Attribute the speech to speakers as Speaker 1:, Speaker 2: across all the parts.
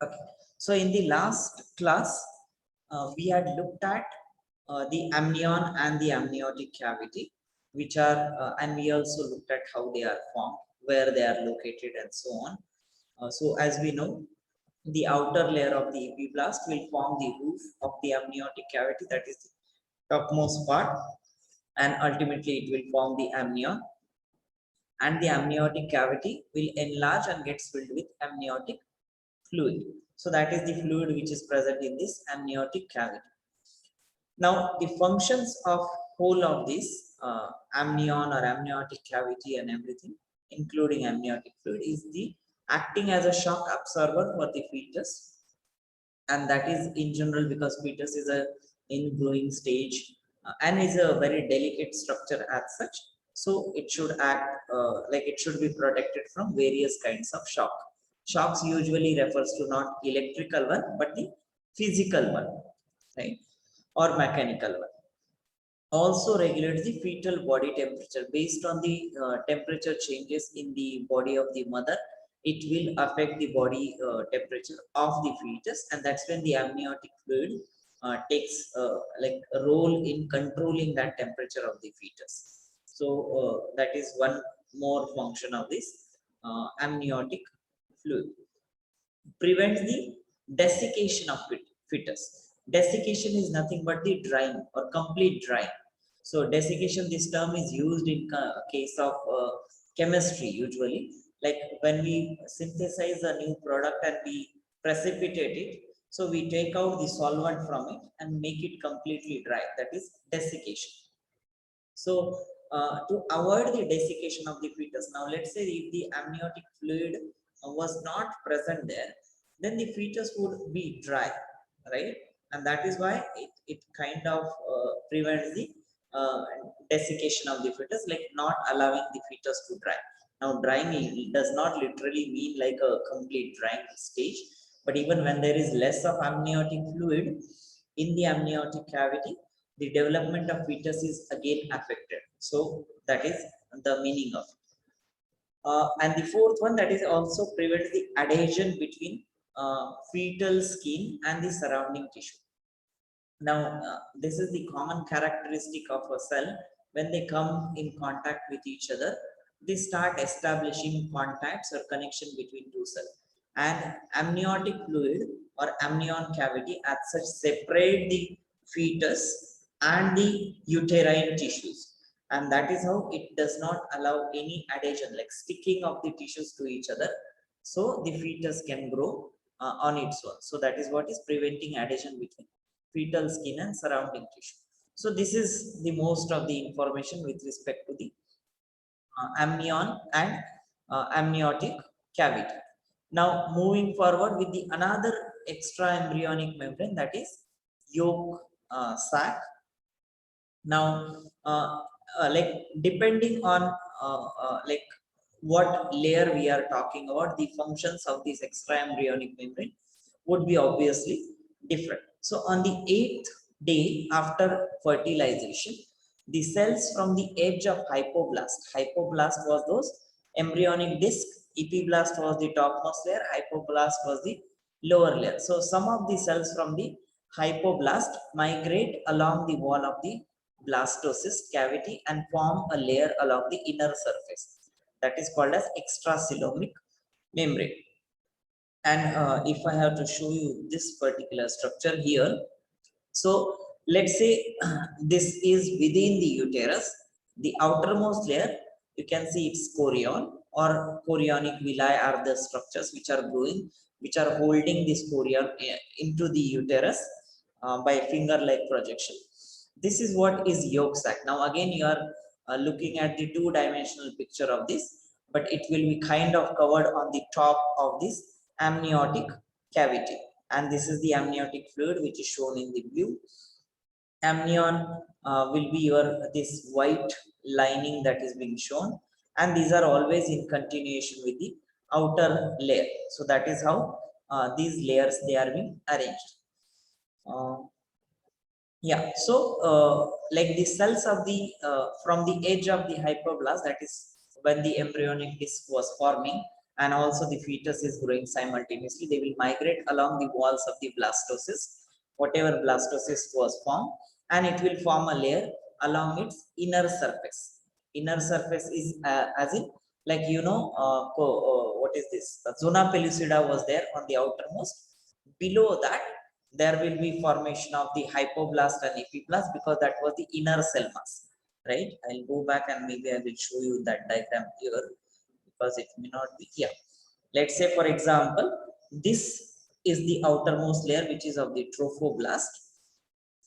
Speaker 1: Okay. So in the last class, we had looked at the amnion and the amniotic cavity, which are, and we also looked at how they are formed, where they are located, and so on. So as we know, the outer layer of the epiblast will form the roof of the amniotic cavity, that is the topmost part, and ultimately it will form the amnion, and the amniotic cavity will enlarge and gets filled with amniotic fluid. So that is the fluid which is present in this amniotic cavity. Now the functions of whole of this amnion or amniotic cavity and everything, including amniotic fluid, is the acting as a shock absorber for the fetus, and that is in general because fetus is a in growing stage and is a very delicate structure as such. So it should act like it should be protected from various kinds of shock. Shocks usually refers to not electrical one but the physical one, right, or mechanical one. Also regulates the fetal body temperature. Based on the temperature changes in the body of the mother, it will affect the body temperature of the fetus, and that's when the amniotic fluid takes like a role in controlling that temperature of the fetus. So that is one more function of this amniotic fluid. Prevents the desiccation of fetus. Desiccation is nothing but the drying or complete drying. So desiccation, this term is used in case of chemistry usually, like when we synthesize a new product and we precipitate it. So we take out the solvent from it and make it completely dry. That is desiccation. So to avoid the desiccation of the fetus, now let's say if the amniotic fluid was not present there, then the fetus would be dry, right? And that is why it kind of prevents the uh, desiccation of the fetus, like not allowing the fetus to dry. Now, drying does not literally mean like a complete drying stage, but even when there is less of amniotic fluid in the amniotic cavity, the development of fetus is again affected. So that is the meaning of it. And the fourth one, that is also prevents the adhesion between fetal skin and the surrounding tissue. Now, this is the common characteristic of a cell. When they come in contact with each other, they start establishing contacts or connection between two cells. And amniotic fluid or amnion cavity as such separate the fetus and the uterine tissues. And that is how it does not allow any adhesion, like sticking of the tissues to each other. So the fetus can grow on its own. So that is what is preventing adhesion between fetal skin and surrounding tissue. So this is the most of the information with respect to the amnion and amniotic cavity. Now moving forward with the another extra embryonic membrane, that is yolk sac. Now like depending on like what layer we are talking about, the functions of this extra embryonic membrane would be obviously different. So on the 8th day after fertilization, the cells from the edge of hypoblast was those embryonic disc, epiblast was the topmost layer, hypoblast was the lower layer. So some of the cells from the hypoblast migrate along the wall of the blastocyst cavity and form a layer along the inner surface, that is called as extracoelomic membrane. And if I have to show you this particular structure here, so let's say this is within the uterus, the outermost layer, you can see it's chorion or chorionic villi are the structures which are growing, which are holding this chorion into the uterus by finger-like projection. This is what is yolk sac. Now again, you are looking at the two-dimensional picture of this, but it will be kind of covered on the top of this amniotic cavity. And this is the amniotic fluid which is shown in the blue. Amnion will be your this white lining that is being shown, and these are always in continuation with the outer layer. So that is how these layers they are being arranged. Yeah, so like the cells of the from the edge of the hypoblast, that is when the embryonic disc was forming, and also the fetus is growing simultaneously, they will migrate along the walls of the blastocyst, whatever blastocyst was formed, and it will form a layer along its inner surface. Inner surface is as in, like what is this? Zona pellucida was there on the outermost. Below that, there will be formation of the hypoblast and epiblast because that was the inner cell mass, right? I'll go back and maybe I will show you that diagram here because it may not be here. Let's say, for example, this is the outermost layer which is of the trophoblast.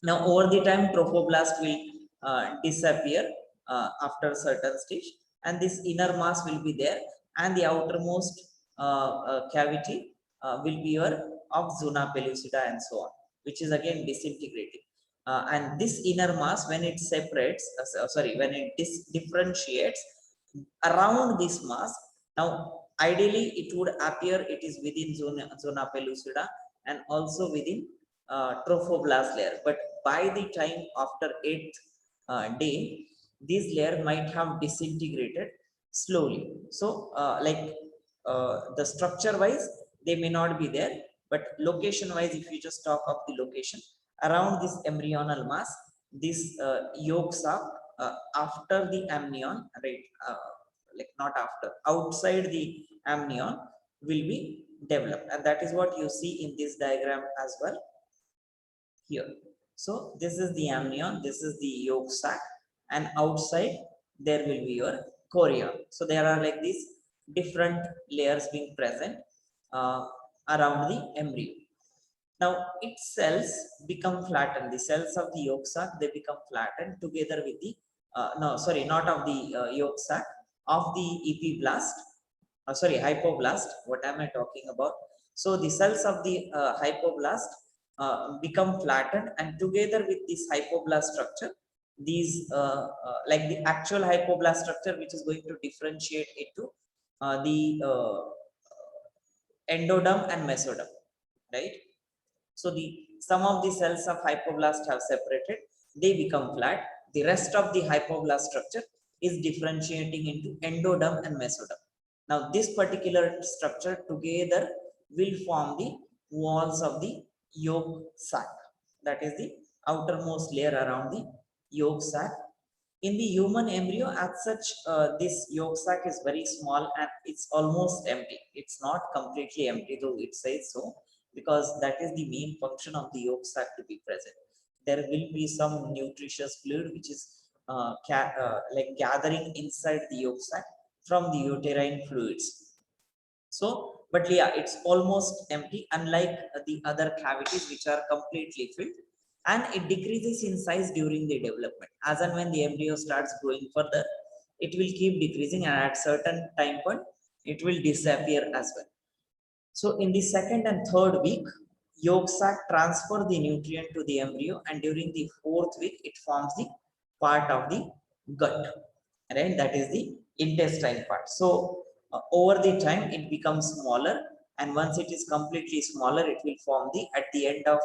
Speaker 1: Now, over the time, trophoblast will disappear after a certain stage, and this inner mass will be there, and the outermost cavity will be your of zona pellucida and so on, which is again disintegrating. And this inner mass, when it separates, when it differentiates around this mass, now ideally it would appear it is within zona pellucida and also within trophoblast layer, but by the time after 8th day, this layer might have disintegrated slowly. So the structure wise, they may not be there, but location wise, if you just talk of the location around this embryonal mass, this yolk sac after the amnion, right? Like not after, outside the amnion will be developed, and that is what you see in this diagram as well here. So this is the amnion, this is the yolk sac, and outside there will be your chorion. So there are like these different layers being present around the embryo. Now its cells become flattened. The cells of the yolk sac, they become flattened together with the no, sorry, not of the yolk sac, of the epiblast. Hypoblast. What am I talking about? So the cells of the hypoblast become flattened, and together with this hypoblast structure, these like the actual hypoblast structure, which is going to differentiate into the endoderm and mesoderm, right? So the some of the cells of hypoblast have separated, they become flat. The rest of the hypoblast structure is differentiating into endoderm and mesoderm. Now this particular structure together will form the walls of the yolk sac. That is the outermost layer around the yolk sac. In the human embryo, as such, this yolk sac is very small and it's almost empty. It's not completely empty, though it says so, because that is the main function of the yolk sac to be present. There will be some nutritious fluid which is like gathering inside the yolk sac from the uterine fluids. So, but yeah, it's almost empty, unlike the other cavities which are completely filled, and it decreases in size during the development. As and when the embryo starts growing further, it will keep decreasing, and at certain time point, it will disappear as well. So in the second and third week, yolk sac transfer the nutrient to the embryo, and during the fourth week, it forms the part of the gut, right? That is the intestine part. So over the time, it becomes smaller, and once it is completely smaller, it will form the at the end of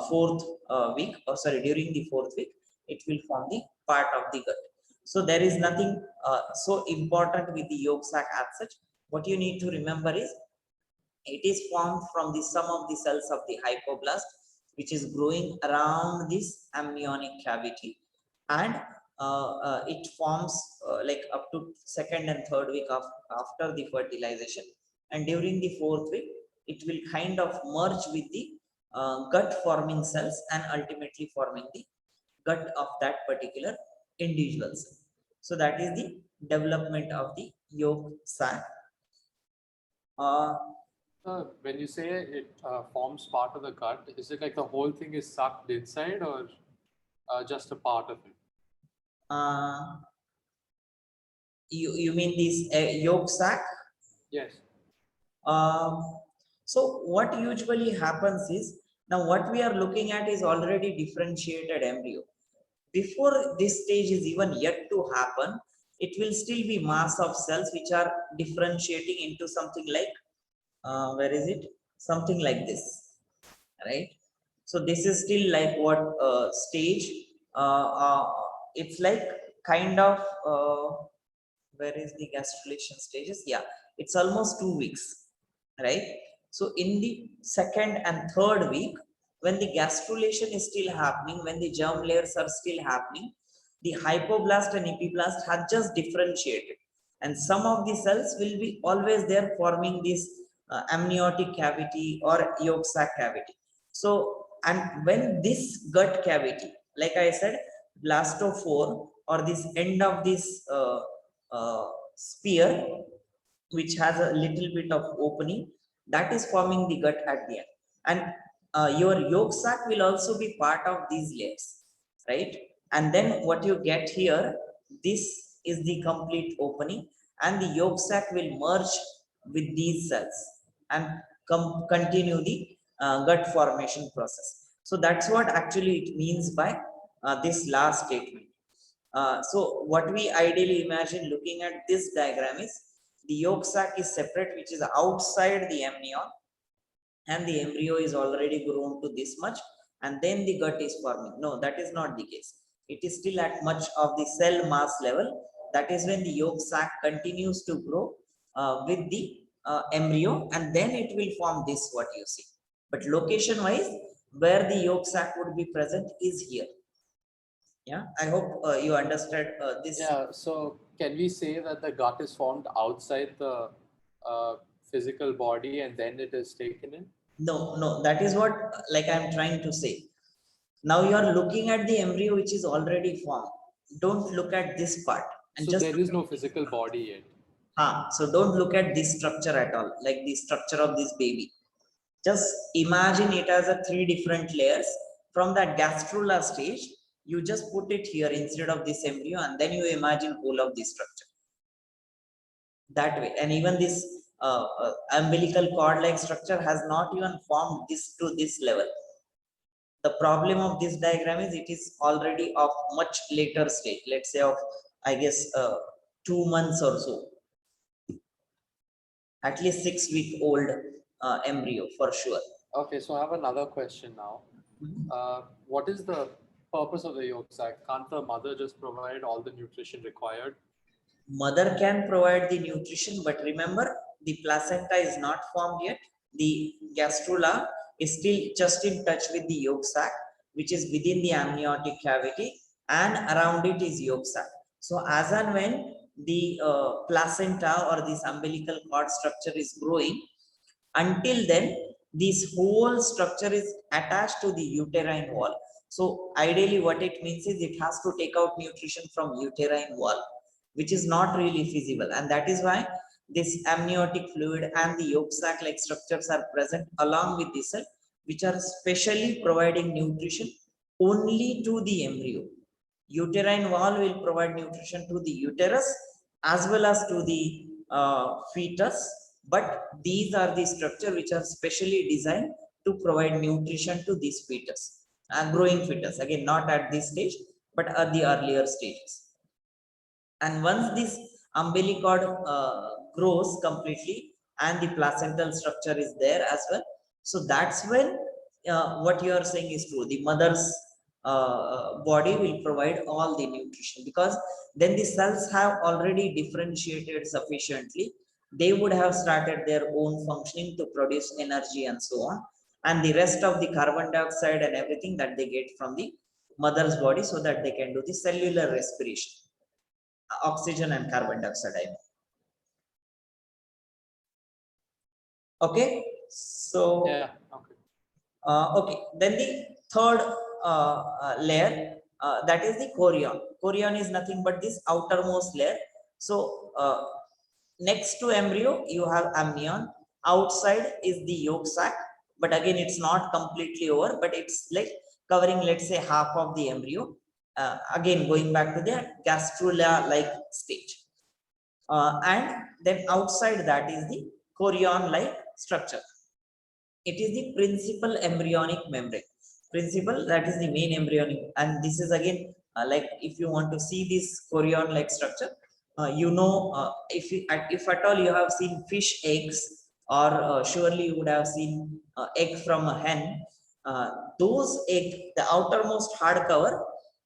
Speaker 1: fourth week, or sorry, during the fourth week, it will form the part of the gut. So there is nothing so important with the yolk sac as such. What you need to remember is it is formed from the sum of the cells of the hypoblast, which is growing around this amniotic cavity, and it forms like up to second and third week of after the fertilization, and during the fourth week, it will kind of merge with the gut forming cells and ultimately forming the gut of that particular individual cell. So that is the development of the yolk sac.
Speaker 2: When you say it forms part of the gut, is it like the whole thing is sucked inside, or just a part of it?
Speaker 1: You mean this yolk sac?
Speaker 2: Yes.
Speaker 1: So what usually happens is, now what we are looking at is already differentiated embryo. Before this stage is even yet to happen, it will still be mass of cells which are differentiating into something like where is it? Something like this, right? So this is still like what stage? It's like kind of where is the gastrulation stages? Yeah, it's almost 2 weeks, right? So in the second and third week, when the gastrulation is still happening, when the germ layers are still happening, the hypoblast and epiblast have just differentiated, and some of the cells will be always there forming this amniotic cavity or yolk sac cavity. So, and when this gut cavity, like I said, blastophore or this end of this spear, which has a little bit of opening, that is forming the gut at the end. And your yolk sac will also be part of these layers, right? And then what you get here, this is the complete opening, and the yolk sac will merge with these cells and continue the gut formation process. So that's what actually it means by this last statement. So what we ideally imagine looking at this diagram is the yolk sac is separate, which is outside the amnion, and the embryo is already grown to this much, and then the gut is forming. No, that is not the case. It is still at much of the cell mass level. That is when the yolk sac continues to grow with the embryo, and then it will form this what you see. But location wise, where the yolk sac would be present is here. Yeah, I hope you understood this.
Speaker 2: Yeah, so can we say that the gut is formed outside the physical body and then it is taken in?
Speaker 1: No, that is what like I'm trying to say. Now you are looking at the embryo which is already formed. Don't look at this part. And
Speaker 2: So
Speaker 1: just
Speaker 2: there is no physical body yet.
Speaker 1: so don't look at this structure at all, like the structure of this baby. Just imagine it as a 3 different layers. From that gastrula stage, you just put it here instead of this embryo, and then you imagine whole of this structure. That way, and even this umbilical cord like structure has not even formed this to this level. The problem of this diagram is it is already of much later stage, let's say of I guess 2 months or so, at least 6-week old embryo for sure.
Speaker 2: Okay, so I have another question now. What is the purpose of the yolk sac? Can't the mother just provide all the nutrition required?
Speaker 1: Mother can provide the nutrition, but remember the placenta is not formed yet. The gastrula is still just in touch with the yolk sac, which is within the amniotic cavity, and around it is yolk sac. So as and when the placenta or this umbilical cord structure is growing, until then this whole structure is attached to the uterine wall. So ideally what it means is it has to take out nutrition from uterine wall, which is not really feasible, and that is why this amniotic fluid and the yolk sac like structures are present along with the cell, which are specially providing nutrition only to the embryo. Uterine wall will provide nutrition to the uterus as well as to the fetus, but these are the structure which are specially designed to provide nutrition to this fetus and growing fetus, again not at this stage but at the earlier stages. And once this umbilical grows completely and the placental structure is there as well, so that's when what you are saying is true. The mother's body will provide all the nutrition, because then the cells have already differentiated sufficiently. They would have started their own functioning to produce energy and so on. And the rest of the carbon dioxide and everything that they get from the mother's body, so that they can do the cellular respiration. Oxygen and carbon dioxide, I mean. Okay, so
Speaker 2: Yeah, okay.
Speaker 1: okay, then the third layer, that is the chorion. Chorion is nothing but this outermost layer. So next to embryo you have amnion, outside is the yolk sac, but again it's not completely over, but it's like covering, let's say, half of the embryo. Again going back to the gastrula like stage, and then outside that is the chorion like structure. It is the principal embryonic membrane. Principal, that is the main embryonic, and this is again like if you want to see this chorion like structure, if at all you have seen fish eggs, or surely you would have seen egg from a hen. Those egg, the outermost hard cover,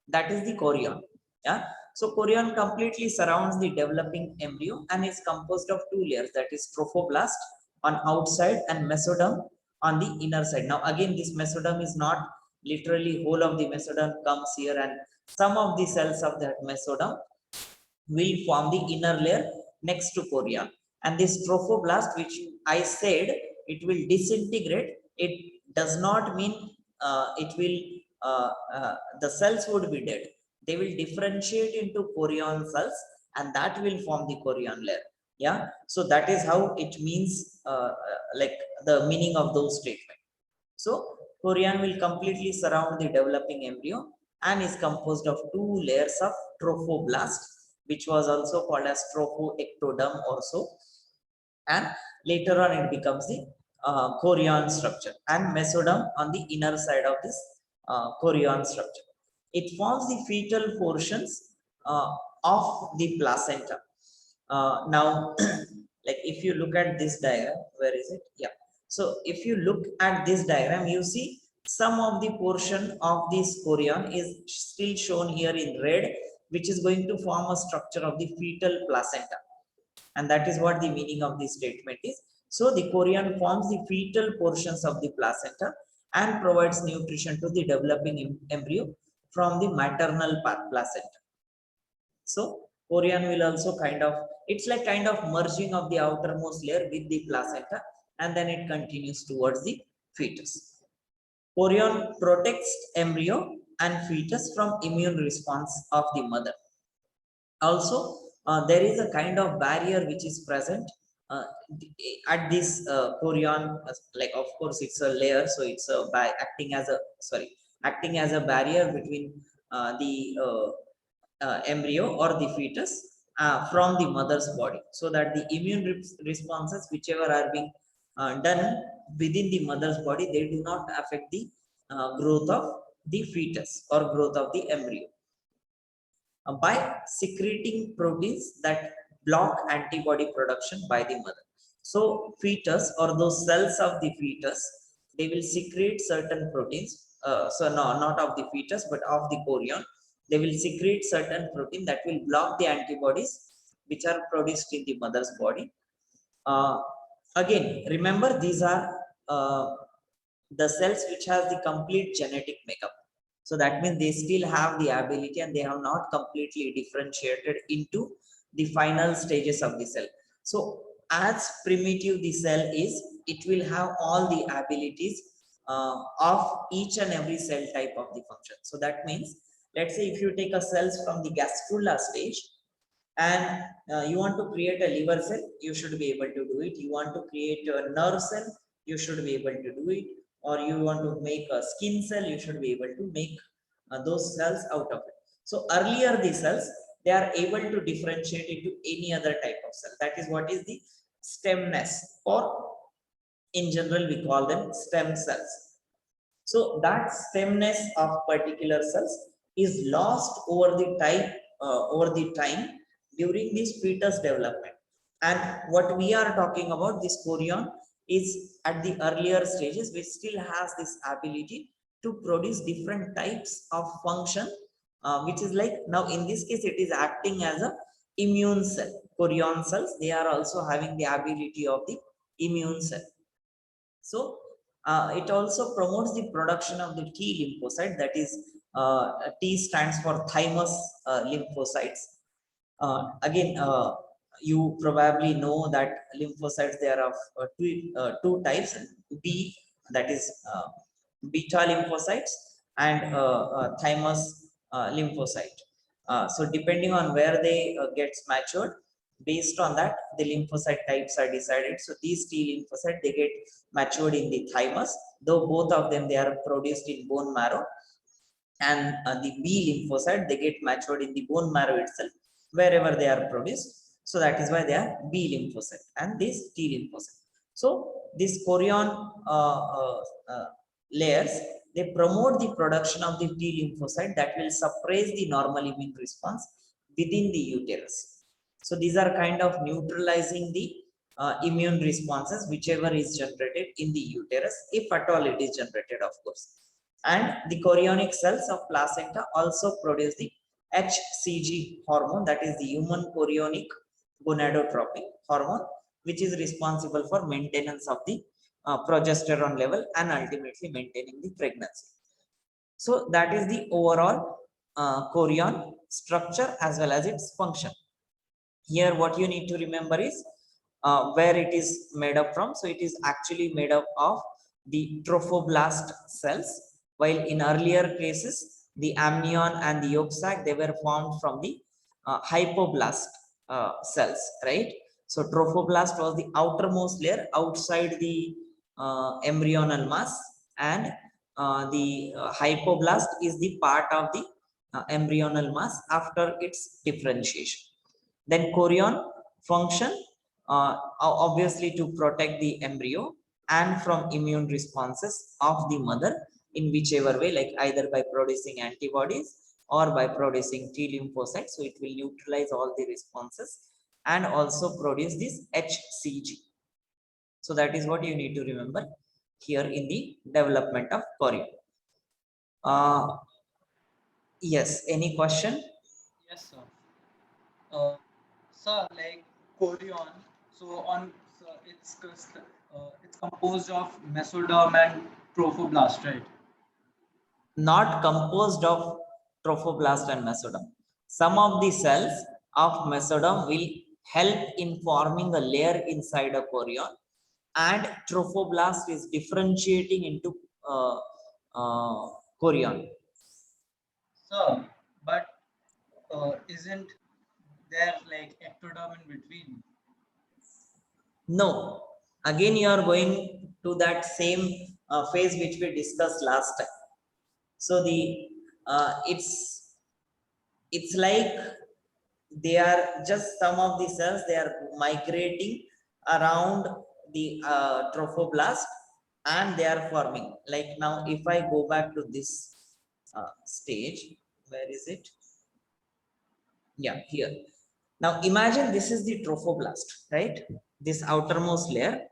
Speaker 1: that is the chorion. Yeah, So chorion completely surrounds the developing embryo and is composed of two layers, that is trophoblast on outside and mesoderm on the inner side. Now again, this mesoderm is not literally whole of the mesoderm comes here, and some of the cells of that mesoderm will form the inner layer next to chorion. And this trophoblast, which I said, it will disintegrate. It does not mean the cells would be dead. They will differentiate into chorion cells, and that will form the chorion layer. Yeah, so that is how it means, like the meaning of those statements. So chorion will completely surround the developing embryo and is composed of two layers of trophoblast, which was also called as trophoectoderm also, and later on it becomes the chorion structure, and mesoderm on the inner side of this chorion structure. It forms the fetal portions of the placenta. Now, like if you look at this diagram, where is it? Yeah. So if you look at this diagram, you see some of the portion of this chorion is still shown here in red, which is going to form a structure of the fetal placenta. And that is what the meaning of this statement is. So the chorion forms the fetal portions of the placenta and provides nutrition to the developing embryo from the maternal placenta. So chorion will also it's like kind of merging of the outermost layer with the placenta, and then it continues towards the fetus. Chorion protects embryo and fetus from immune response of the mother. Also, there is a kind of barrier which is present at this chorion. Like of course it's a layer, so it's by acting as a barrier between the embryo or the fetus from the mother's body, so that the immune responses whichever are being done within the mother's body, they do not affect the growth of the fetus or growth of the embryo. By secreting proteins that block antibody production by the mother. So fetus or those cells of the fetus, they will secrete certain proteins. So no, not of the fetus, but of the chorion. They will secrete certain protein that will block the antibodies which are produced in the mother's body. Again, remember these are the cells which has the complete genetic makeup. So that means they still have the ability and they have not completely differentiated into the final stages of the cell. So as primitive the cell is, it will have all the abilities of each and every cell type of the function. So that means, let's say if you take a cells from the gastrula stage and you want to create a liver cell, you should be able to do it. You want to create a nerve cell, you should be able to do it. Or you want to make a skin cell, you should be able to make those cells out of it. So earlier the cells, they are able to differentiate into any other type of cell. That is what is the stemness, or in general we call them stem cells. So that stemness of particular cells is lost over the time during this fetus development. And what we are talking about, this chorion, is at the earlier stages, which still has this ability to produce different types of function, which is like, now in this case it is acting as a immune cell. Chorion cells, they are also having the ability of the immune cell. So it also promotes the production of the T lymphocyte, that is T stands for thymus lymphocytes. Again, you probably know that lymphocytes, they are of two types, B, that is beta lymphocytes, and thymus lymphocyte. So depending on where they gets matured, based on that the lymphocyte types are decided. So these T lymphocyte, they get matured in the thymus, though both of them they are produced in bone marrow, and the B lymphocyte, they get matured in the bone marrow itself, wherever they are produced. So that is why they are B lymphocyte and this T lymphocyte. So this chorion layers, they promote the production of the T lymphocyte that will suppress the normal immune response within the uterus. So these are kind of neutralizing the immune responses whichever is generated in the uterus, if at all it is generated, of course. And the chorionic cells of placenta also produce the HCG hormone, that is the human chorionic gonadotropin hormone, which is responsible for maintenance of the progesterone level and ultimately maintaining the pregnancy. So that is the overall chorion structure as well as its function. Here what you need to remember is where it is made up from. So it is actually made up of the trophoblast cells, while in earlier cases the amnion and the yolk sac, they were formed from the hypoblast cells, right? So trophoblast was the outermost layer outside the embryonal mass, and the hypoblast is the part of the embryonal mass after its differentiation. Then chorion function, obviously to protect the embryo and from immune responses of the mother in whichever way, like either by producing antibodies or by producing T lymphocytes. So it will neutralize all the responses and also produce this HCG. So that is what you need to remember here in the development of chorion. Yes, any question?
Speaker 3: Yes, sir. Sir, like chorion, so it's composed of mesoderm and trophoblast, right?
Speaker 1: Not composed of trophoblast and mesoderm. Some of the cells of mesoderm will help in forming a layer inside a chorion, and trophoblast is differentiating into chorion.
Speaker 3: Sir, but isn't there like ectoderm in between?
Speaker 1: No, again you are going to that same phase which we discussed last time. So the it's like they are just some of the cells, they are migrating around the trophoblast and they are forming. Like now if I go back to this stage, where is it? Yeah, here. Now imagine this is the trophoblast, right? This outermost layer,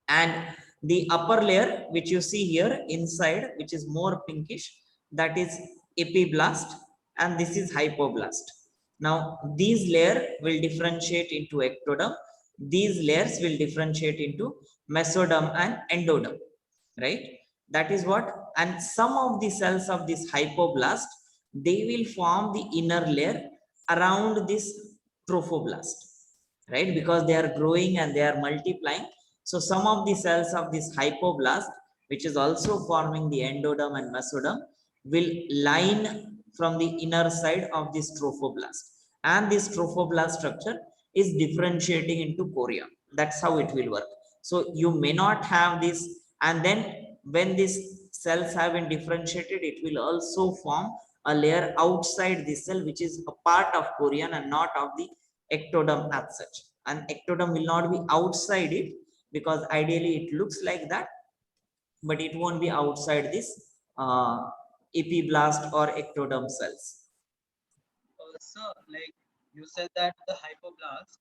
Speaker 1: and the upper layer which you see here inside, which is more pinkish, that is epiblast, and this is hypoblast. Now these layer will differentiate into ectoderm, these layers will differentiate into mesoderm and endoderm, right? That is what. And some of the cells of this hypoblast, they will form the inner layer around this trophoblast, right? Because they are growing and they are multiplying. So some of the cells of this hypoblast, which is also forming the endoderm and mesoderm, will line from the inner side of this trophoblast, and this trophoblast structure is differentiating into chorion. That's how it will work. So you may not have this, and then when these cells have been differentiated, it will also form a layer outside this cell which is a part of chorion and not of the ectoderm as such. And ectoderm will not be outside it, because ideally it looks like that, but it won't be outside this uh, epiblast or ectoderm cells.
Speaker 3: Sir, like you said that the hypoblast,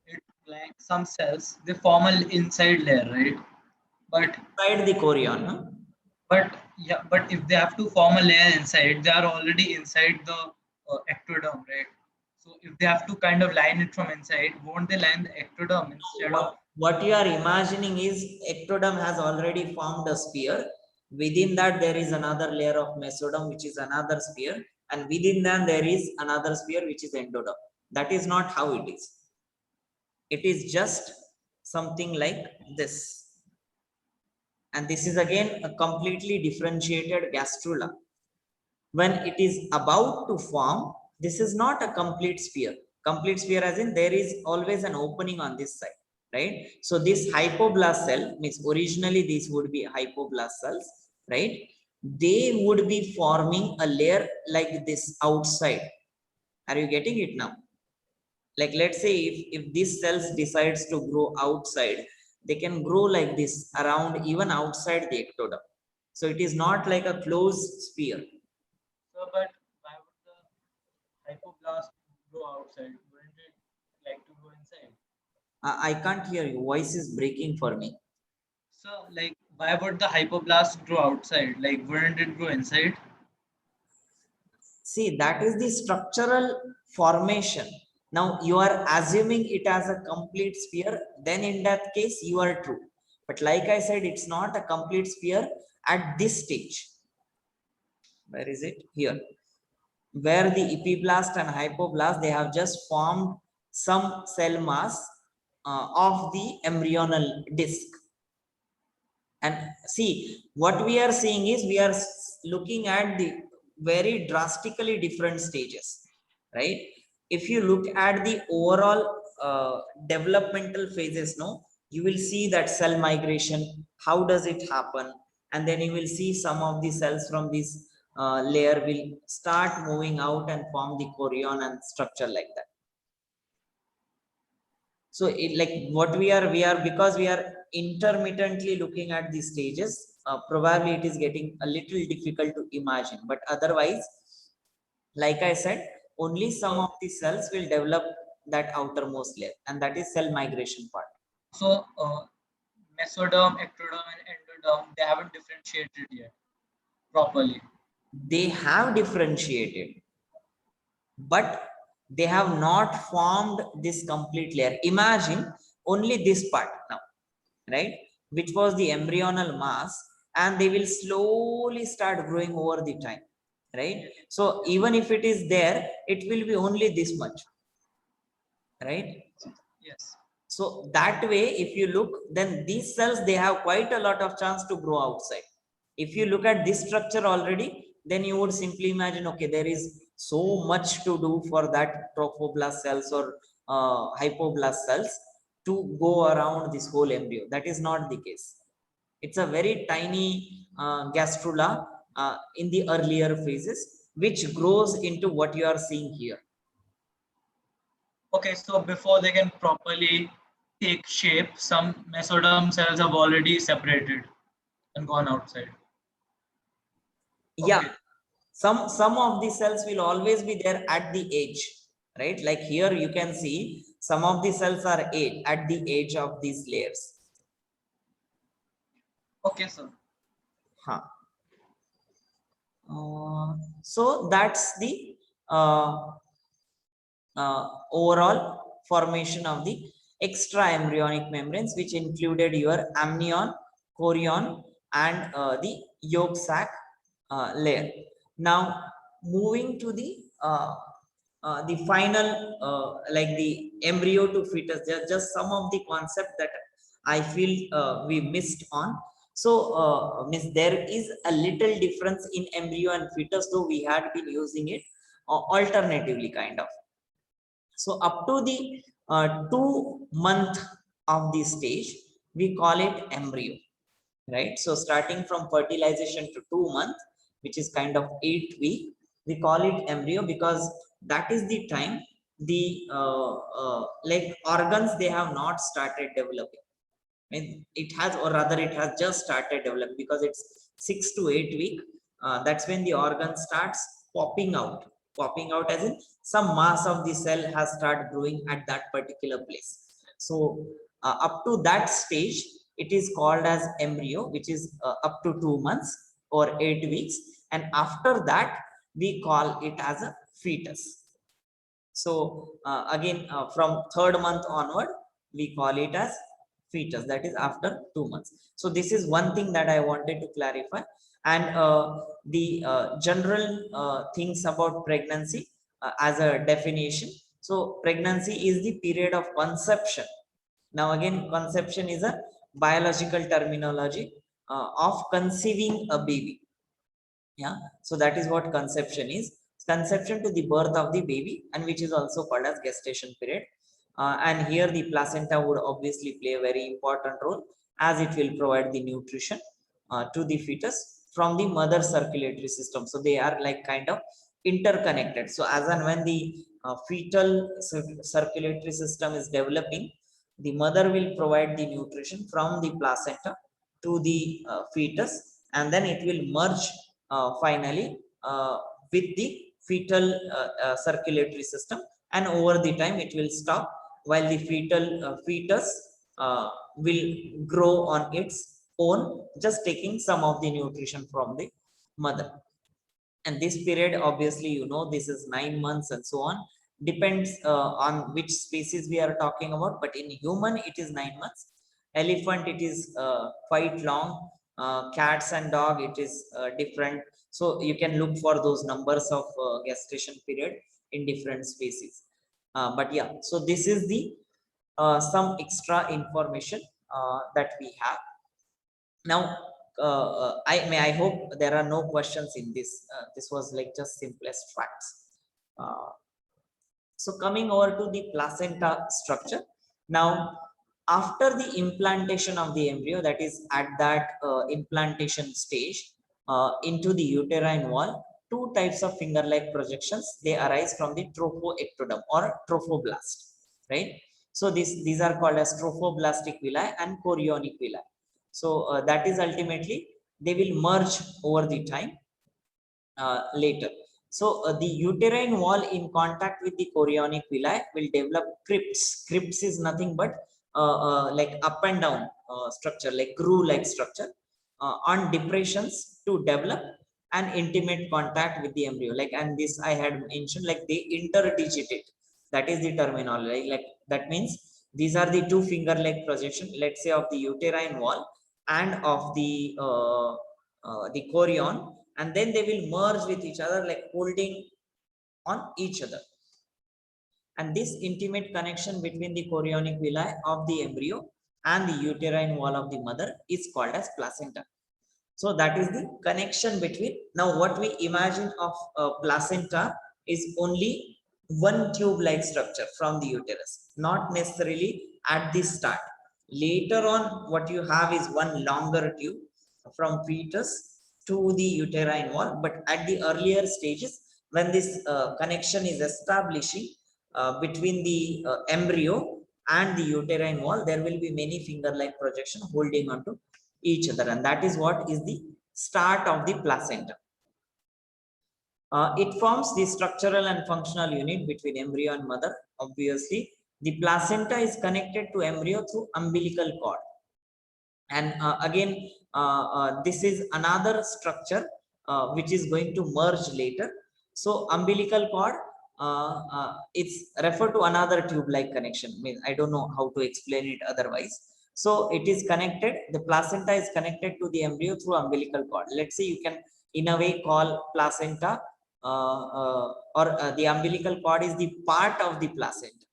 Speaker 3: it like some cells they form an inside layer, right? But
Speaker 1: Inside the chorion, huh?
Speaker 3: but if they have to form a layer inside, they are already inside the ectoderm, right? So if they have to kind of line it from inside, won't they line the ectoderm instead of?
Speaker 1: What you are imagining is ectoderm has already formed a sphere. Within that, there is another layer of mesoderm, which is another sphere, and within that, there is another sphere, which is endoderm. That is not how it is. It is just something like this. And this is again a completely differentiated gastrula. When it is about to form, this is not a complete sphere. Complete sphere as in there is always an opening on this side, right? So this hypoblast cell means originally these would be hypoblast cells, right? They would be forming a layer like this outside. Are you getting it now? Like let's say if these cells decides to grow outside, they can grow like this around even outside the ectoderm. So it is not like a closed sphere.
Speaker 3: So, but why would the hypoblast grow outside? Wouldn't it like to go inside?
Speaker 1: I can't hear you. Voice is breaking for me.
Speaker 3: So, like, why would the hypoblast grow outside? Like, wouldn't it grow inside?
Speaker 1: See, that is the structural formation. Now you are assuming it as a complete sphere, then in that case you are true. But like I said, it's not a complete sphere at this stage. Where is it? Here. Where the epiblast and hypoblast, they have just formed some cell mass of the embryonal disc. And see, what we are seeing is we are looking at the very drastically different stages, right? If you look at the overall developmental phases, no, you will see that cell migration, how does it happen? And then you will see some of the cells from this layer will start moving out and form the chorion and structure like that. So it, like what we are because we are intermittently looking at these stages, probably it is getting a little difficult to imagine, but otherwise, like I said, only some of the cells will develop that outermost layer, and that is cell migration part.
Speaker 3: So mesoderm, ectoderm, and endoderm, they haven't differentiated yet properly.
Speaker 1: They have differentiated, but they have not formed this complete layer. Imagine only this part now, right, which was the embryonal mass, and they will slowly start growing over the time, right? So even if it is there, it will be only this much, right?
Speaker 3: Yes.
Speaker 1: So that way, if you look, then these cells, they have quite a lot of chance to grow outside. If you look at this structure already, then you would simply imagine, okay, there is so much to do for that trophoblast cells or hypoblast cells to go around this whole embryo. That is not the case. It's a very tiny gastrula in the earlier phases, which grows into what you are seeing here.
Speaker 3: Okay, so before they can properly take shape, some mesoderm cells have already separated and gone outside.
Speaker 1: Yeah,
Speaker 3: Okay.
Speaker 1: some of the cells will always be there at the edge, right? Like here you can see some of the cells are at the edge of these layers.
Speaker 3: Okay, sir.
Speaker 1: Huh. So that's the overall formation of the extra embryonic membranes, which included your amnion, chorion, and the yolk sac layer. Now moving to the final like the embryo to fetus, there are just some of the concept that I feel we missed on. So there is a little difference in embryo and fetus, though we had been using it alternatively kind of. So up to the 2 month of the stage, we call it embryo, right? So starting from fertilization to 2 months, which is kind of 8 week, we call it embryo because that is the time the like organs, they have not started developing. I mean, it has, or rather it has just started developing because it's 6 to 8 week. That's when the organ starts popping out as in some mass of the cell has started growing at that particular place. So up to that stage, it is called as embryo, which is up to 2 months or 8 weeks. And after that, we call it as a fetus. So again, from 3rd month onward, we call it as fetus, that is after 2 months. So this is one thing that I wanted to clarify. And the general things about pregnancy as a definition. So pregnancy is the period of conception. Now again, conception is a biological terminology of conceiving a baby. Yeah, so that is what conception is. Conception to the birth of the baby, and which is also called as gestation period. And here the placenta would obviously play a very important role, as it will provide the nutrition to the fetus from the mother circulatory system. So they are like kind of interconnected. So as and when the fetal circulatory system is developing, the mother will provide the nutrition from the placenta to the fetus, and then it will merge finally with the fetal circulatory system, and over the time it will stop, while the fetus will grow on its own, just taking some of the nutrition from the mother. And this period, obviously, this is 9 months and so on. Depends on which species we are talking about, but in human it is 9 months. Elephant, it is quite long. Cats and dog, it is different. So you can look for those numbers of gestation period in different species. But yeah, so this is the some extra information that we have. Now, I hope there are no questions in this. This was like just simplest facts. Uh, so coming over to the placenta structure. Now, after the implantation of the embryo, that is at that implantation stage into the uterine wall, two types of finger-like projections, they arise from the trophoectoderm or trophoblast, right? So these are called as trophoblastic villi and chorionic villi. So that is ultimately, they will merge over the time later. So the uterine wall in contact with the chorionic villi will develop crypts. Crypts is nothing but like up and down structure, like groove-like structure on depressions to develop an intimate contact with the embryo. Like, and this I had mentioned, like they interdigitate. That is the terminology. Like that means these are the two finger-like projection, let's say, of the uterine wall and of the chorion, and then they will merge with each other, like holding on each other. And this intimate connection between the chorionic villi of the embryo and the uterine wall of the mother is called as placenta. So that is the connection between. Now what we imagine of placenta is only one tube-like structure from the uterus, not necessarily at the start. Later on, what you have is one longer tube from fetus to the uterine wall. But at the earlier stages, when this connection is establishing between the embryo and the uterine wall, there will be many finger-like projection holding onto each other, and that is what is the start of the placenta. It forms the structural and functional unit between embryo and mother. Obviously, the placenta is connected to embryo through umbilical cord, and again, this is another structure which is going to merge later. So umbilical cord, it's referred to another tube-like connection. I mean, I don't know how to explain it otherwise. So it is connected, the placenta is connected to the embryo through umbilical cord. Let's say you can in a way call placenta or the umbilical cord is the part of the placenta.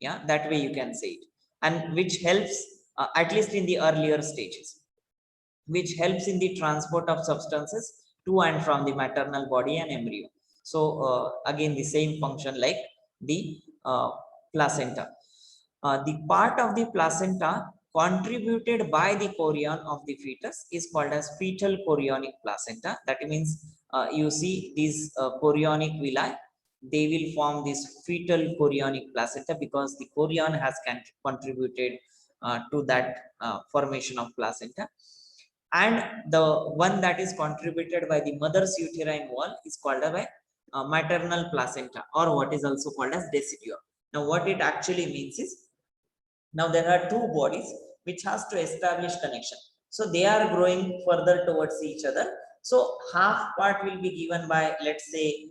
Speaker 1: Yeah, that way you can say it, and which helps at least in the earlier stages, which helps in the transport of substances to and from the maternal body and embryo. So again, the same function like the placenta. The part of the placenta contributed by the chorion of the fetus is called as fetal chorionic placenta. That means you see these chorionic villi, they will form this fetal chorionic placenta because the chorion has contributed to that formation of placenta. And the one that is contributed by the mother's uterine wall is called a maternal placenta, or what is also called as deciduum. Now what it actually means is, now there are two bodies which has to establish connection, so they are growing further towards each other. So half part will be given by, let's say,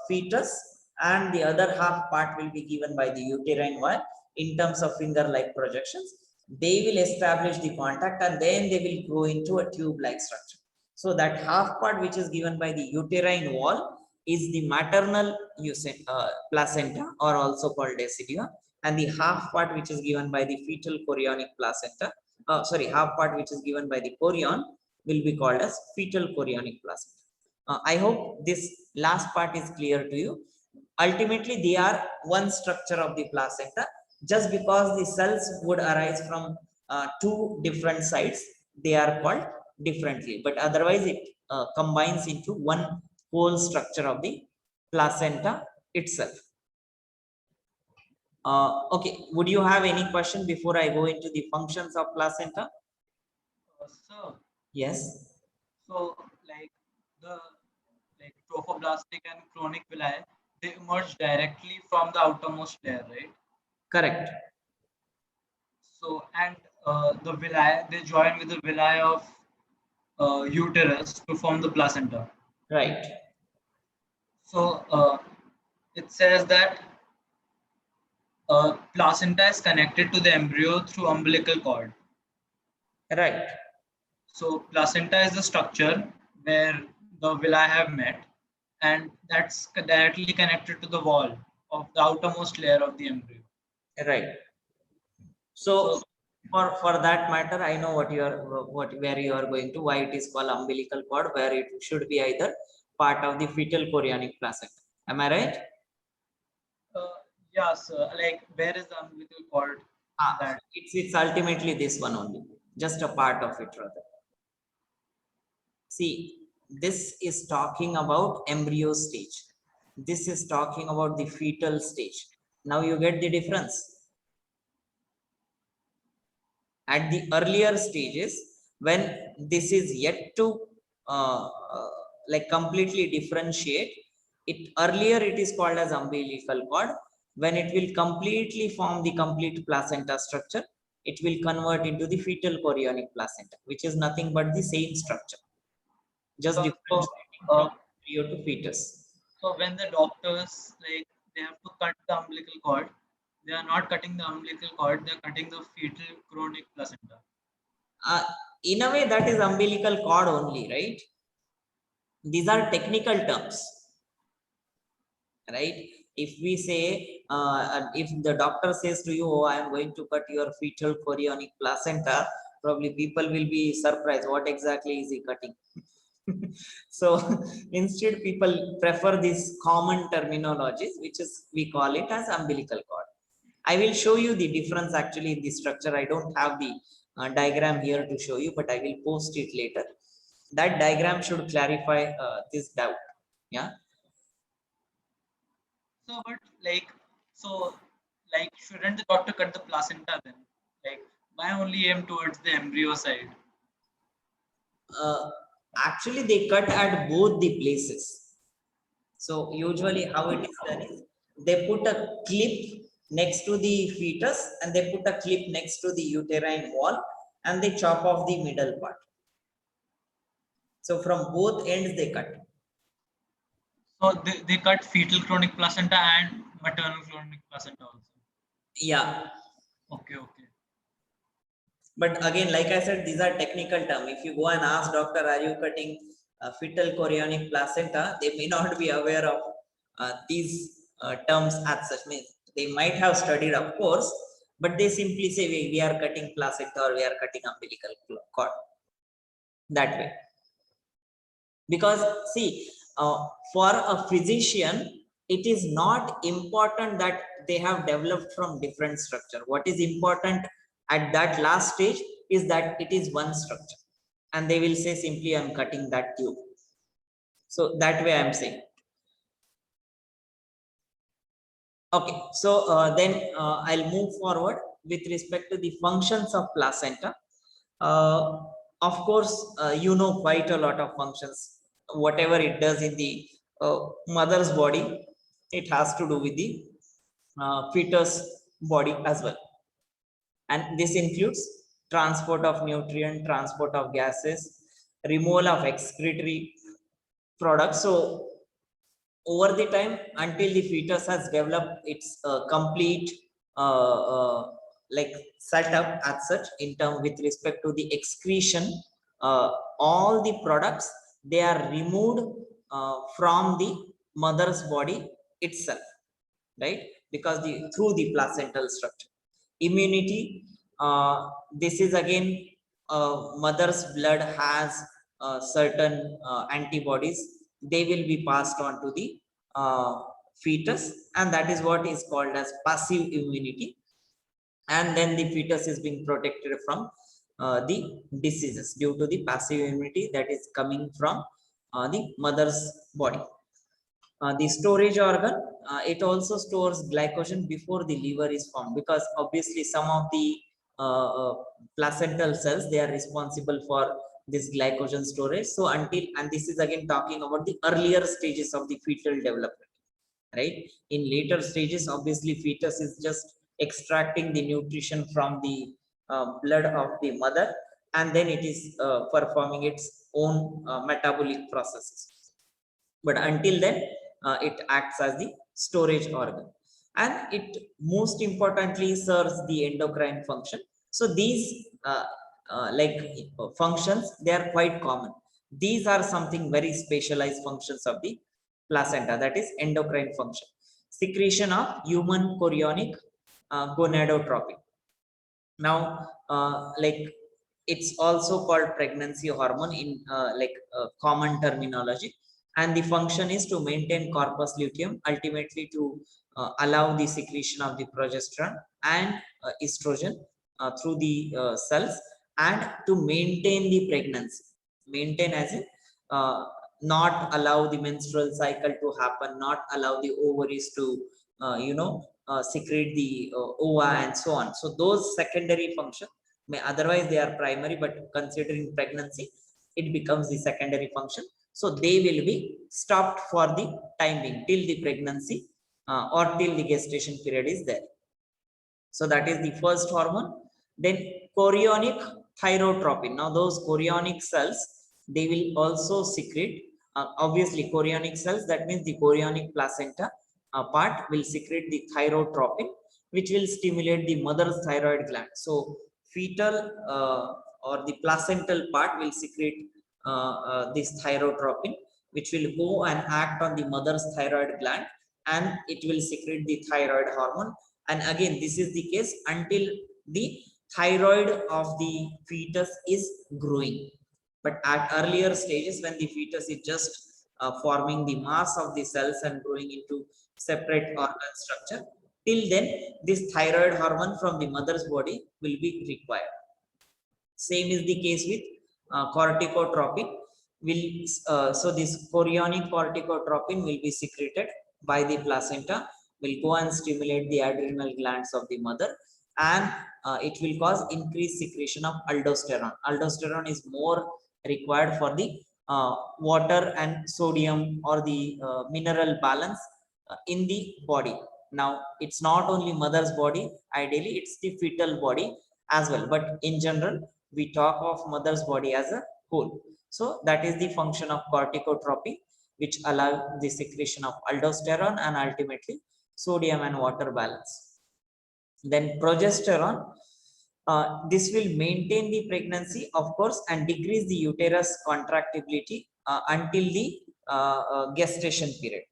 Speaker 1: fetus, and the other half part will be given by the uterine wall in terms of finger like projections. They will establish the contact and then they will grow into a tube like structure. So that half part which is given by the uterine wall is the maternal placenta, or also called decidua, and the half part which is given by the fetal chorionic placenta, half part which is given by the chorion will be called as fetal chorionic placenta. I hope this last part is clear to you. Ultimately, they are one structure of the placenta. Just because the cells would arise from two different sides, they are called differently, but otherwise it combines into one whole structure of the placenta itself. Okay, would you have any question before I go into the functions of placenta?
Speaker 3: So,
Speaker 1: Yes.
Speaker 3: so like the trophoblastic and chronic villi, they emerge directly from the outermost layer, right?
Speaker 1: Correct.
Speaker 3: So, and the villi, they join with the villi of uterus to form the placenta.
Speaker 1: Right.
Speaker 3: So it says that placenta is connected to the embryo through umbilical cord.
Speaker 1: Right.
Speaker 3: So placenta is the structure where the villi have met, and that's directly connected to the wall of the outermost layer of the embryo.
Speaker 1: Right. So for that matter, I know where you are going to, why it is called umbilical cord, where it should be either part of the fetal chorionic placenta. Am I right?
Speaker 3: Yes, like where is the umbilical cord? That
Speaker 1: It's ultimately this one only, just a part of it rather. See, this is talking about embryo stage. This is talking about the fetal stage. Now you get the difference. At the earlier stages, when this is yet to like completely differentiate, earlier it is called as umbilical cord. When it will completely form the complete placenta structure, it will convert into the fetal chorionic placenta, which is nothing but the same structure, just differentiating from embryo to fetus.
Speaker 3: So when the doctors like they have to cut the umbilical cord, they are not cutting the umbilical cord; they are cutting the fetal chorionic placenta.
Speaker 1: In a way, that is umbilical cord only, right? These are technical terms, right? If we say, if the doctor says to you, oh, I am going to cut your fetal chorionic placenta, probably people will be surprised. What exactly is he cutting? So instead, people prefer these common terminologies, which is we call it as umbilical cord. I will show you the difference actually in the structure. I don't have the diagram here to show you, but I will post it later. That diagram should clarify this doubt. Yeah.
Speaker 3: So, but like, shouldn't the doctor cut the placenta then? Like, why only aim towards the embryo side?
Speaker 1: Actually, they cut at both the places. So usually how it is done is they put a clip next to the fetus and they put a clip next to the uterine wall and they chop off the middle part. So from both ends they cut.
Speaker 3: So they cut fetal chorionic placenta and maternal chorionic placenta also.
Speaker 1: Yeah.
Speaker 3: Okay, okay.
Speaker 1: But again, like I said, these are technical terms. If you go and ask doctor, are you cutting fetal chorionic placenta? They may not be aware of these terms as such. Means they might have studied, of course, but they simply say we are cutting placenta or we are cutting umbilical cord. That way. Because see, for a physician, it is not important that they have developed from different structure. What is important at that last stage is that it is one structure. And they will say simply, I'm cutting that tube. So that way I'm saying. Okay, so then I'll move forward with respect to the functions of placenta. Of course, you know quite a lot of functions. Whatever it does in the mother's body, it has to do with the fetus body as well. And this includes transport of nutrient, transport of gases, removal of excretory products. So over the time, until the fetus has developed its complete like setup as such in term with respect to the excretion, all the products, they are removed from the mother's body itself, right? Because through the placental structure. Immunity, this is again, mother's blood has certain antibodies. They will be passed on to the fetus, and that is what is called as passive immunity. And then the fetus is being protected from the diseases due to the passive immunity that is coming from the mother's body. The storage organ, it also stores glycogen before the liver is formed, because obviously some of the placental cells, they are responsible for this glycogen storage. So and this is again talking about the earlier stages of the fetal development, right? In later stages, obviously fetus is just extracting the nutrition from the blood of the mother, and then it is performing its own metabolic processes. But until then, it acts as the storage organ, and it most importantly serves the endocrine function. So these like functions, they are quite common. These are something very specialized functions of the placenta, that is endocrine function. Secretion of human chorionic gonadotropin. Now like it's also called pregnancy hormone in common terminology, and the function is to maintain corpus luteum, ultimately to allow the secretion of the progesterone and estrogen through the cells, and to maintain the pregnancy. Maintain as in not allow the menstrual cycle to happen, not allow the ovaries to secrete the ova and so on. So those secondary function may otherwise they are primary, but considering pregnancy it becomes the secondary function. So they will be stopped for the time being till the pregnancy or till the gestation period is there. So that is the first hormone. Then chorionic thyrotropin. Now those chorionic cells, they will also secrete obviously chorionic cells, that means the chorionic placenta part will secrete the thyrotropin, which will stimulate the mother's thyroid gland. So fetal or the placental part will secrete this thyrotropin, which will go and act on the mother's thyroid gland, and it will secrete the thyroid hormone. And again, this is the case until the thyroid of the fetus is growing. But at earlier stages, when the fetus is just forming the mass of the cells and growing into separate organ structure, till then this thyroid hormone from the mother's body will be required. Same is the case with corticotropin. So this chorionic corticotropin will be secreted by the placenta, will go and stimulate the adrenal glands of the mother, and it will cause increased secretion of aldosterone. Aldosterone is more required for the water and sodium or the mineral balance in the body. Now it's not only mother's body, ideally it's the fetal body as well, but in general we talk of mother's body as a whole. So that is the function of corticotropin, which allow the secretion of aldosterone and ultimately sodium and water balance. Then progesterone, this will maintain the pregnancy, of course, and decrease the uterus contractibility until the gestation period,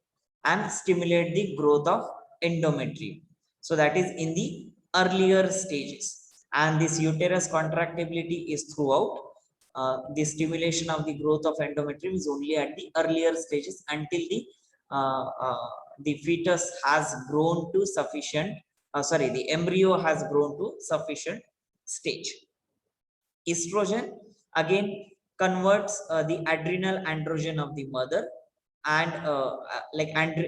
Speaker 1: and stimulate the growth of endometrium. So that is in the earlier stages, and this uterus contractibility is throughout. The stimulation of the growth of endometrium is only at the earlier stages until the fetus has grown to sufficient the embryo has grown to sufficient stage. Estrogen again converts the adrenal androgen of the mother, and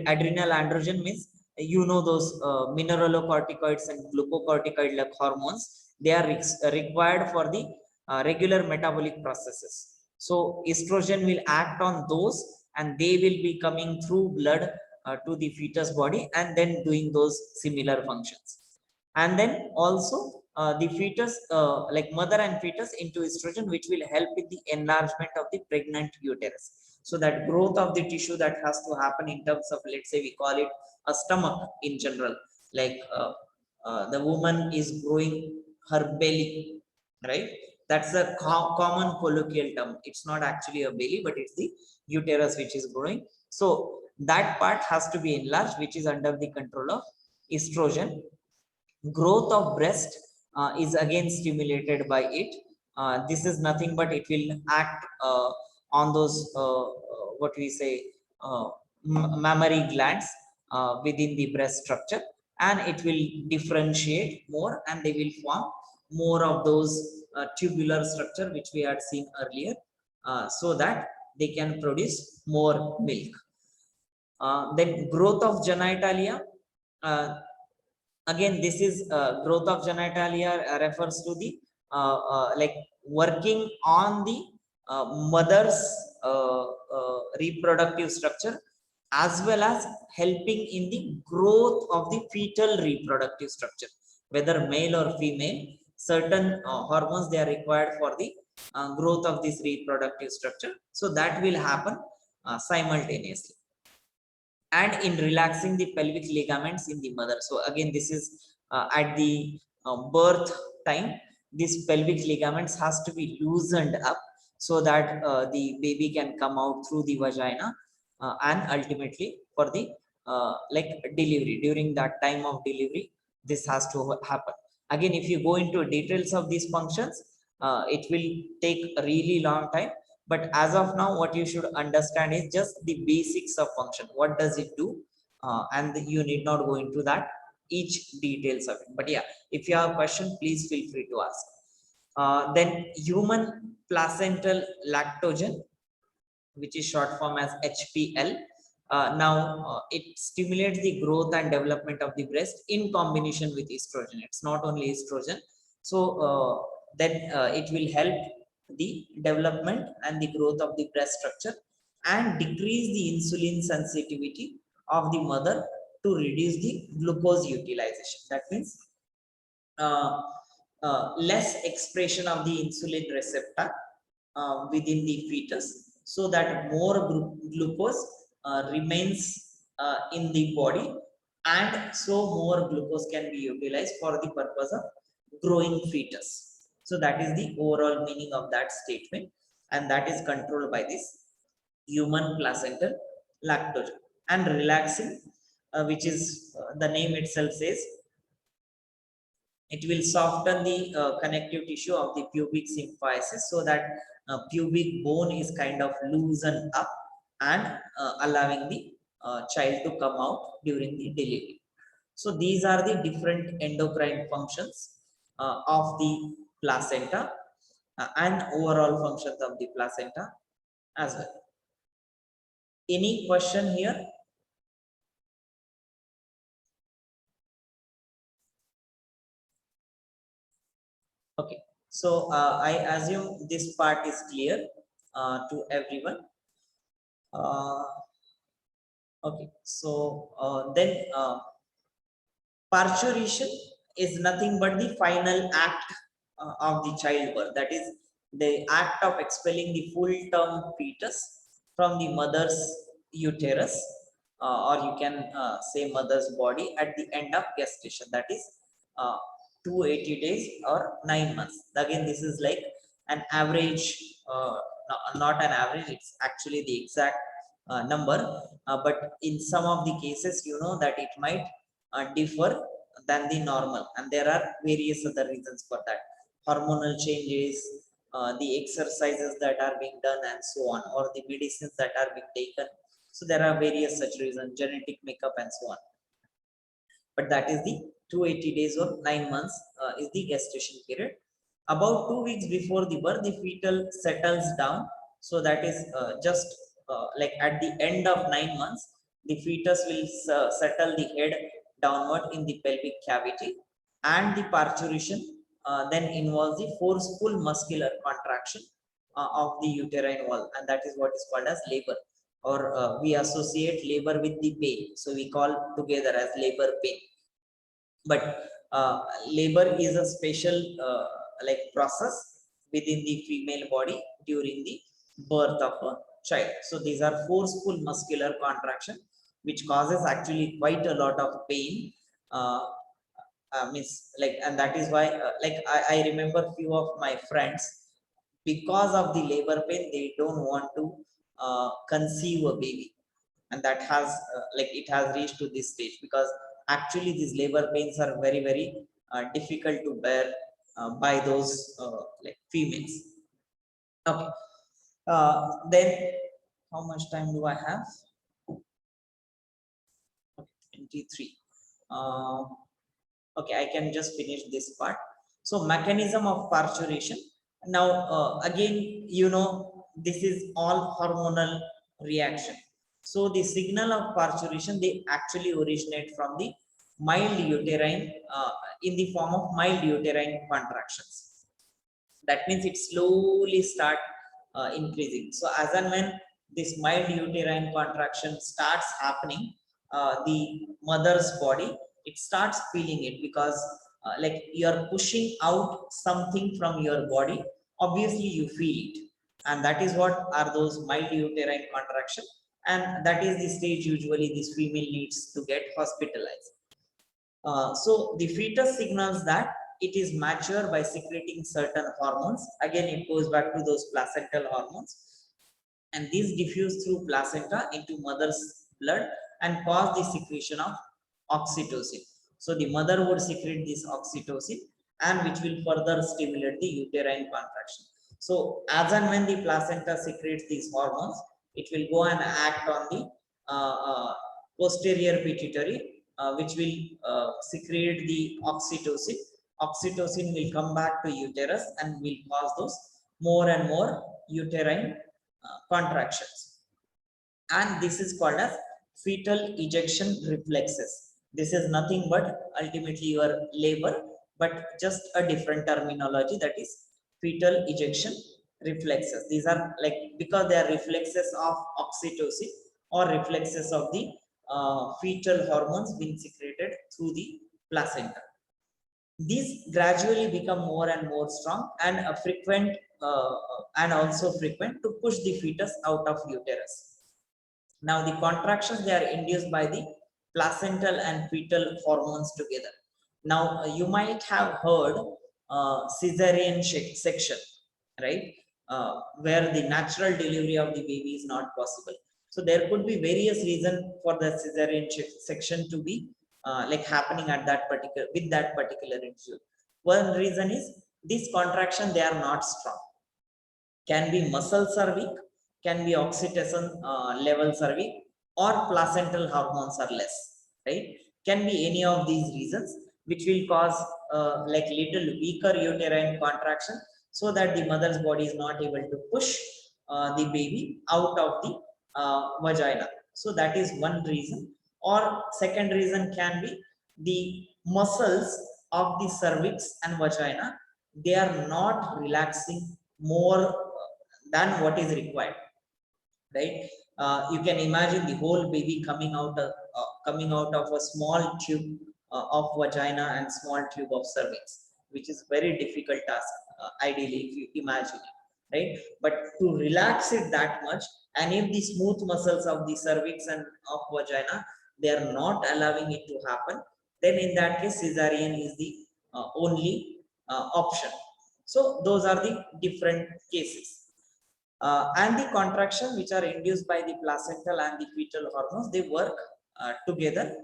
Speaker 1: adrenal androgen means those mineralocorticoids and glucocorticoid like hormones, they are required for the regular metabolic processes. So estrogen will act on those, and they will be coming through blood to the fetus body and then doing those similar functions. And then also the fetus like mother and fetus into estrogen, which will help with the enlargement of the pregnant uterus. So that growth of the tissue that has to happen in terms of, let's say we call it a stomach in general, like the woman is growing her belly, right? That's a common colloquial term. It's not actually a belly, but it's the uterus which is growing. So that part has to be enlarged, which is under the control of estrogen. Growth of breast is again stimulated by it. This is nothing but it will act on those what we say mammary glands within the breast structure, and it will differentiate more, and they will form more of those tubular structure which we had seen earlier, so that they can produce more milk. Then growth of genitalia, again this is growth of genitalia refers to the like working on the mother's reproductive structure, as well as helping in the growth of the fetal reproductive structure, whether male or female. Certain hormones, they are required for the growth of this reproductive structure, so that will happen simultaneously. and in relaxing the pelvic ligaments in the mother. So again, this is at the birth time, this pelvic ligaments has to be loosened up so that the baby can come out through the vagina, and ultimately for the like delivery. During that time of delivery, this has to happen. Again, if you go into details of these functions, it will take a really long time, but as of now, what you should understand is just the basics of function. What does it do? And you need not go into that each details of it. But yeah, if you have a question, please feel free to ask. Then human placental lactogen, which is short form as HPL. It stimulates the growth and development of the breast in combination with estrogen. It's not only estrogen. So then it will help the development and the growth of the breast structure and decrease the insulin sensitivity of the mother to reduce the glucose utilization. That means less expression of the insulin receptor within the fetus, so that more glucose remains in the body, and so more glucose can be utilized for the purpose of growing fetus. So that is the overall meaning of that statement, and that is controlled by this human placental lactogen. And relaxing, which is the name itself says, it will soften the connective tissue of the pubic symphysis, so that pubic bone is kind of loosened up and allowing the child to come out during the delivery. So these are the different endocrine functions of the placenta, and overall functions of the placenta as well. Any question here? Okay, so I assume this part is clear to everyone. Okay, so then parturition is nothing but the final act of the childbirth. That is the act of expelling the full-term fetus from the mother's uterus, or you can say mother's body at the end of gestation. That is 280 days or 9 months. Again, this is like an average, not an average, it's actually the exact number, but in some of the cases, you know that it might differ than the normal, and there are various other reasons for that. Hormonal changes, the exercises that are being done and so on, or the medicines that are being taken. So there are various such reasons, genetic makeup and so on. But that is the 280 days or 9 months is the gestation period. About 2 weeks before the birth, the fetal settles down. So that is just like at the end of 9 months, the fetus will settle the head downward in the pelvic cavity, and the parturition then involves the forceful muscular contraction of the uterine wall, and that is what is called as labor, or we associate labor with the pain, so we call together as labor pain. But labor is a special like process within the female body during the birth of a child. So these are forceful muscular contraction, which causes actually quite a lot of pain. Means like, and that is why like I remember few of my friends, because of the labor pain, they don't want to conceive a baby, and that has like it has reached to this stage, because actually these labor pains are very very difficult to bear by those like females. Okay, then how much time do I have? 23. Okay, I can just finish this part. So mechanism of parturition. Now again, you know, this is all hormonal reaction. So the signal of parturition, they actually originate from the mild uterine in the form of mild uterine contractions. That means it slowly start increasing. So as and when this mild uterine contraction starts happening, the mother's body, it starts feeling it, because like you are pushing out something from your body, obviously you feel it, and that is what are those mild uterine contraction. and that is the stage usually this female needs to get hospitalized. So the fetus signals that it is mature by secreting certain hormones. Again, it goes back to those placental hormones, and these diffuse through placenta into mother's blood and cause the secretion of oxytocin. So the mother would secrete this oxytocin, and which will further stimulate the uterine contraction. So as and when the placenta secretes these hormones, it will go and act on the posterior pituitary, which will secrete the oxytocin. Oxytocin will come back to uterus and will cause those more and more uterine contractions. And this is called as fetal ejection reflexes. This is nothing but ultimately your labor, but just a different terminology, that is fetal ejection reflexes. These are like, because they are reflexes of oxytocin or reflexes of the fetal hormones being secreted through the placenta. These gradually become more and more strong and frequent, and also frequent to push the fetus out of uterus. Now the contractions, they are induced by the placental and fetal hormones together. Now you might have heard cesarean section, right? Where the natural delivery of the baby is not possible. So there could be various reasons for the cesarean section to be like happening at that particular, with that particular individual. One reason is this contraction, they are not strong. Can be muscles are weak, can be oxytocin levels are weak, or placental hormones are less, right? Can be any of these reasons which will cause like little weaker uterine contraction, so that the mother's body is not able to push the baby out of the vagina. So that is one reason. Or second reason can be the muscles of the cervix and vagina, they are not relaxing more than what is required, right? You can imagine the whole baby coming out of a small tube of vagina and small tube of cervix, which is very difficult task, ideally, if you imagine it, right? But to relax it that much, and if the smooth muscles of the cervix and of vagina, they are not allowing it to happen, then in that case cesarean is the only option. So those are the different cases. And the contraction which are induced by the placental and the fetal hormones, they work together,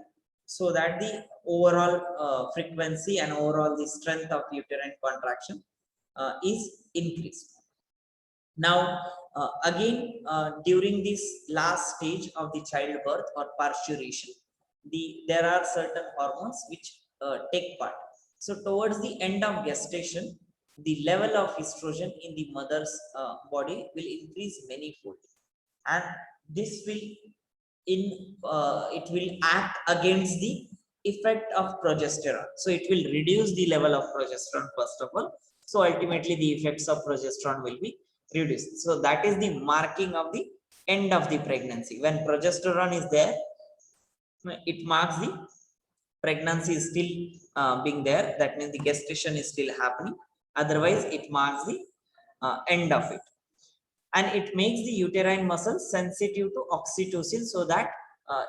Speaker 1: so that the overall frequency and overall the strength of uterine contraction is increased. Now again, during this last stage of the childbirth or parturition, there are certain hormones which take part. So towards the end of gestation, the level of estrogen in the mother's body will increase manyfold, and this will it will act against the effect of progesterone. So it will reduce the level of progesterone first of all. So ultimately the effects of progesterone will be reduced. So that is the marking of the end of the pregnancy. When progesterone is there, it marks the pregnancy is still being there. That means the gestation is still happening. Otherwise, it marks the end of it. And it makes the uterine muscles sensitive to oxytocin, so that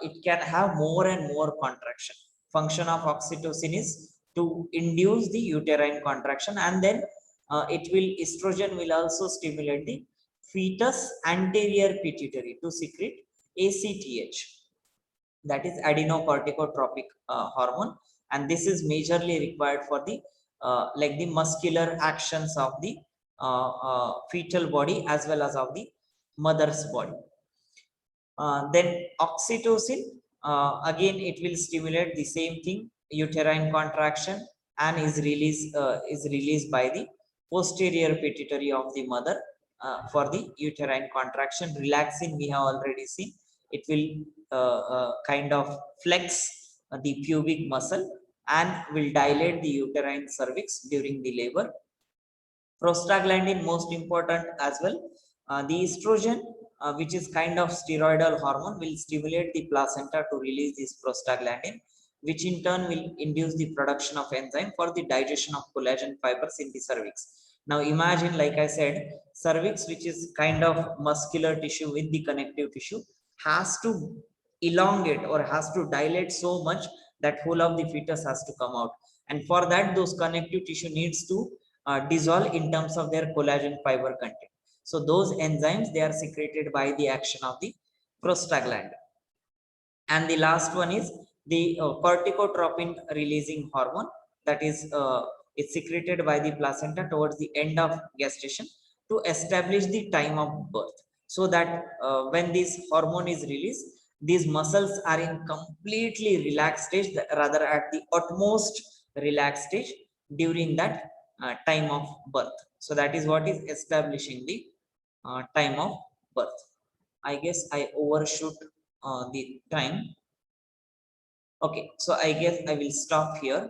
Speaker 1: it can have more and more contraction. Function of oxytocin is to induce the uterine contraction, and then estrogen will also stimulate the fetus anterior pituitary to secrete ACTH, that is adenocorticotropic hormone, and this is majorly required for the like the muscular actions of the fetal body as well as of the mother's body. Then oxytocin, again it will stimulate the same thing, uterine contraction, and is released by the posterior pituitary of the mother for the uterine contraction. Relaxin, we have already seen, it will kind of flex the pubic muscle and will dilate the uterine cervix during the labor. Prostaglandin, most important as well. The estrogen, which is kind of steroidal hormone, will stimulate the placenta to release this prostaglandin, which in turn will induce the production of enzyme for the digestion of collagen fibers in the cervix. Now imagine, like I said, cervix, which is kind of muscular tissue with the connective tissue, has to elongate or has to dilate so much that whole of the fetus has to come out. And for that, those connective tissue needs to dissolve in terms of their collagen fiber content. So those enzymes, they are secreted by the action of the prostaglandin. And the last one is the corticotropin releasing hormone, that is it's secreted by the placenta towards the end of gestation to establish the time of birth, so that when this hormone is released, these muscles are in completely relaxed stage, rather at the utmost relaxed stage during that time of birth. So that is what is establishing the time of birth. I guess I overshoot the time. Okay, so I guess I will stop here.